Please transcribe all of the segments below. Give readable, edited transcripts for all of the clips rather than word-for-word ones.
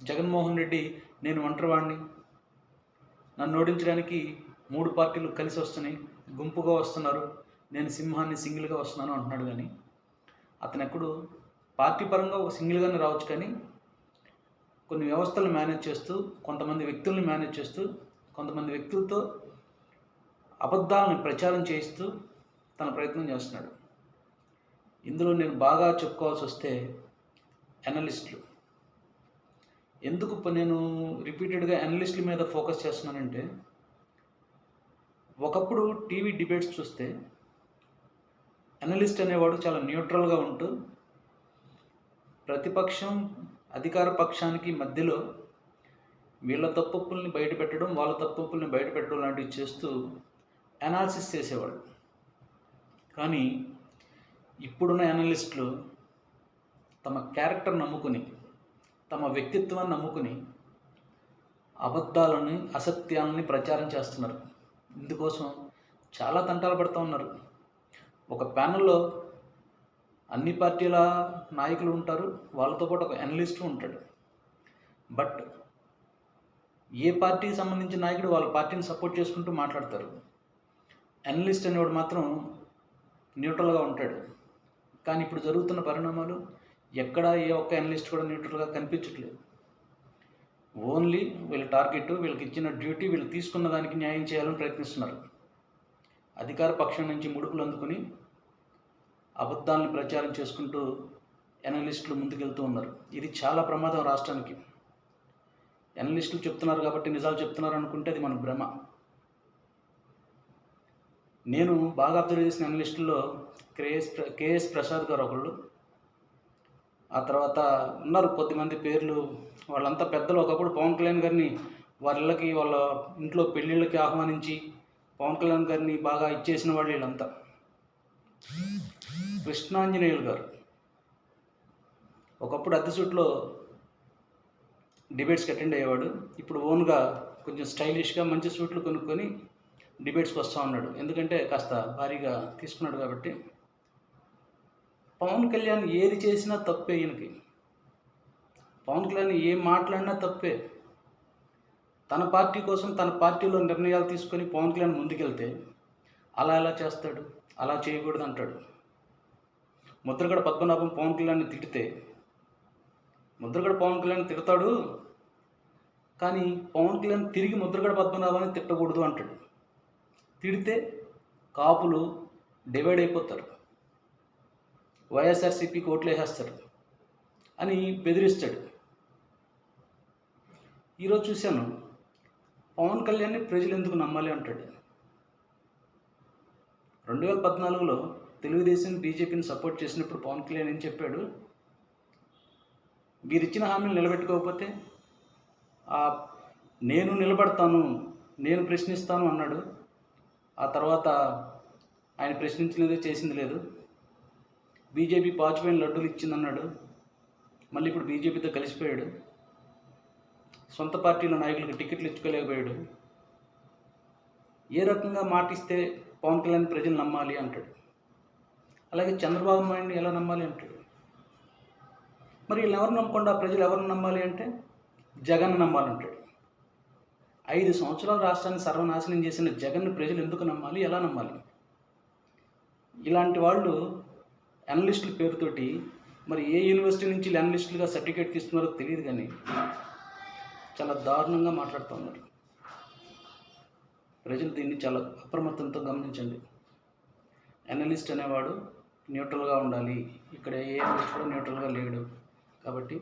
జగన్మోహన్ రెడ్డి నేను ఒంటరివాడిని, నన్ను ఓడించడానికి 3 పార్టీలు కలిసి వస్తున్నాయి, గుంపుగా వస్తున్నారు, నేను సింహాన్ని సింగిల్గా వస్తున్నాను అంటున్నాడు. కానీ అతను ఎప్పుడు పార్టీ పరంగా ఒక సింగిల్గానే రావచ్చు, కానీ కొన్ని వ్యవస్థలను మేనేజ్ చేస్తూ, కొంతమంది వ్యక్తుల్ని మేనేజ్ చేస్తూ, కొంతమంది వ్యక్తులతో అబద్ధాలను ప్రచారం చేయిస్తూ తన ప్రయత్నం చేస్తున్నాడు. ఇందులో నేను బాగా చెప్పుకోవాల్సి వస్తే అనలిస్టులు. ఎందుకు నేను రిపీటెడ్గా అనలిస్టుల మీద ఫోకస్ చేస్తున్నానంటే, ఒకప్పుడు టీవీ డిబేట్స్ చూస్తే అనలిస్ట్ అనేవాడు చాలా న్యూట్రల్గా ఉంటూ ప్రతిపక్షం అధికార పక్షానికి మధ్యలో వీళ్ళ తప్పుల్ని బయటపెట్టడం, వాళ్ళ తప్పుల్ని బయటపెట్టడం లాంటివి చేస్తూ అనాలిసిస్ చేసేవాడు. కానీ ఇప్పుడున్న అనలిస్టులు తమ క్యారెక్టర్ నమ్ముకుని, తమ వ్యక్తిత్వాన్ని నమ్ముకుని అబద్ధాలని, అసత్యాలని ప్రచారం చేస్తున్నారు. ఇందుకోసం చాలా తంటాలు పడుతూ ఉన్నారు. ఒక ప్యానెల్లో అన్ని పార్టీల నాయకులు ఉంటారు, వాళ్ళతో పాటు ఒక అనలిస్టు ఉంటాడు. బట్ ఏ పార్టీకి సంబంధించిన నాయకుడు వాళ్ళ పార్టీని సపోర్ట్ చేసుకుంటూ మాట్లాడతారు. అనలిస్ట్ అనేవాడు మాత్రం న్యూట్రల్గా ఉంటాడు. కానీ ఇప్పుడు జరుగుతున్న పరిణామాలు ఎక్కడ ఏ ఒక్క అనలిస్ట్ కూడా న్యూట్రల్గా కనిపించట్లేదు. ఓన్లీ వీళ్ళ టార్గెట్, వీళ్ళకి ఇచ్చిన డ్యూటీ, వీళ్ళు తీసుకున్న దానికి న్యాయం చేయాలని ప్రయత్నిస్తున్నారు. అధికార పక్షం నుంచి ముడుపులు అందుకుని అబద్ధాలను ప్రచారం చేసుకుంటూ అనలిస్టులు ముందుకెళ్తూ ఉన్నారు. ఇది చాలా ప్రమాదం రాష్ట్రానికి. అనలిస్టులు చెప్తున్నారు కాబట్టి నిజాలు చెప్తున్నారు అనుకుంటే అది మన భ్రమ. నేను బాగా అబ్జర్వ్ చేసిన అనలిస్టుల్లో కేఎస్ ప్రసాద్ గారు ఒకళ్ళు, ఆ తర్వాత ఉన్నారు కొద్దిమంది పేర్లు. వాళ్ళంతా పెద్దలు. ఒకప్పుడు పవన్ కళ్యాణ్ గారిని వాళ్ళ ఇంట్లో పెళ్ళిళ్ళకి ఆహ్వానించి పవన్ కళ్యాణ్ గారిని బాగా ఇచ్చేసిన వాళ్ళు వీళ్ళంతా. కృష్ణాంజనేయులు గారు ఒకప్పుడు అద్దెసూట్లో డిబేట్స్కి అటెండ్ అయ్యేవాడు. ఇప్పుడు ఓన్గా కొంచెం స్టైలిష్గా మంచి సూట్లు కొనుక్కొని డిబేట్స్కి వస్తూ ఉన్నాడు. ఎందుకంటే కాస్త భారీగా తీసుకున్నాడు కాబట్టి. పవన్ కళ్యాణ్ ఏది చేసినా తప్పే. ఈయనకి పవన్ కళ్యాణ్ ఏం మాట్లాడినా తప్పే. తన పార్టీ కోసం తన పార్టీలో నిర్ణయాలు తీసుకొని పవన్ కళ్యాణ్ ముందుకెళ్తే అలా ఎలా చేస్తాడు, అలా చేయకూడదు అంటాడు. ముద్రగడ పద్మనాభం పవన్ కళ్యాణ్ని తిడితే ముద్రగడ పవన్ కళ్యాణ్ తిడతాడు, కానీ పవన్ కళ్యాణ్ తిరిగి ముద్రగడ పద్మనాభాన్ని తిట్టకూడదు అంటాడు. తిడితే కాపులు డివైడ్ అయిపోతారు, వైఎస్ఆర్సీపీకి ఓట్లు వేసేస్తారు అని బెదిరిస్తాడు. ఈరోజు చూశాను, పవన్ కళ్యాణ్ని ప్రజలు ఎందుకు నమ్మాలి అంటాడు. 2014లో తెలుగుదేశం బీజేపీని సపోర్ట్ చేసినప్పుడు పవన్ కళ్యాణ్ ఏం చెప్పాడు, వీరిచ్చిన హామీలు నిలబెట్టుకోకపోతే నేను నిలబడతాను, నేను ప్రశ్నిస్తాను అన్నాడు. ఆ తర్వాత ఆయన ప్రశ్నించలేదు, చేసింది లేదు. బీజేపీ పాచిపోయిన లడ్డూలు ఇచ్చిందన్నాడు. మళ్ళీ ఇప్పుడు బీజేపీతో కలిసిపోయాడు. సొంత పార్టీల నాయకులకు టికెట్లు ఇచ్చుకోలేకపోయాడు. ఏ రకంగా మాటిస్తే పవన్ కళ్యాణ్ ప్రజలు నమ్మాలి అంటాడు. అలాగే చంద్రబాబు నాయుడిని ఎలా నమ్మాలి అంటాడు. మరి వీళ్ళని ఎవరు నమ్మకుండా ప్రజలు ఎవరిని నమ్మాలి అంటే జగన్ నమ్మాలంటాడు. 5 సంవత్సరాలు రాష్ట్రాన్ని సర్వనాశనం చేసిన జగన్ను ప్రజలు ఎందుకు నమ్మాలి, ఎలా నమ్మాలి? ఇలాంటి వాళ్ళు అనలిస్టుల పేరుతోటి మరి ఏ యూనివర్సిటీ నుంచి అనలిస్టులుగా సర్టిఫికేట్ తీసుకున్నారో తెలియదు, కానీ చాలా దారుణంగా మాట్లాడుతూ ఉన్నారు. ప్రజలు దీన్ని చాలా అప్రమత్తంతో గమనించండి. అనలిస్ట్ అనేవాడు న్యూట్రల్గా ఉండాలి. ఇక్కడ ఏ అనలిస్ట్ కూడా న్యూట్రల్గా లేడు. కాబట్టి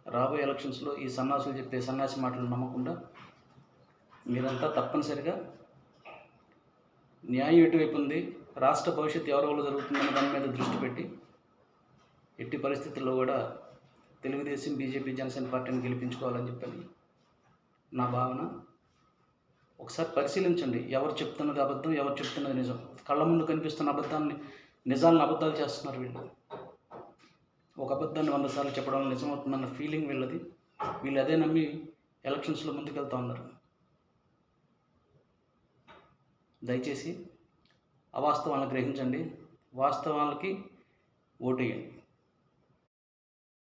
రాబోయే ఎలక్షన్స్లో ఈ సన్నాసులు చెప్పే సన్నాసి మాటలు నమ్మకుండా మీరంతా తప్పనిసరిగా న్యాయం ఎటువైపు ఉంది, రాష్ట్ర భవిష్యత్తు ఎవరి వల్ల జరుగుతుందన్న దాని మీద దృష్టి పెట్టి ఎట్టి పరిస్థితుల్లో కూడా తెలుగుదేశం, బీజేపీ, జనసేన పార్టీని గెలిపించుకోవాలని చెప్పని నా భావన. ఒకసారి పరిశీలించండి, ఎవరు చెప్తున్నది అబద్ధం, ఎవరు చెప్తున్నది నిజం. కళ్ళ ముందు కనిపిస్తున్న అబద్ధాన్ని, నిజాలను అబద్ధాలు చేస్తున్నారు వీళ్ళు. ఒక అబద్ధాన్ని 100 సార్లు చెప్పడం వల్ల నిజమవుతుందన్న ఫీలింగ్ వీళ్ళది. వీళ్ళు అదే నమ్మి ఎలక్షన్స్లో ముందుకెళ్తూ ఉన్నారు. దయచేసి అవాస్తవాలను గ్రహించండి, వాస్తవాలకి ఓటేయండి.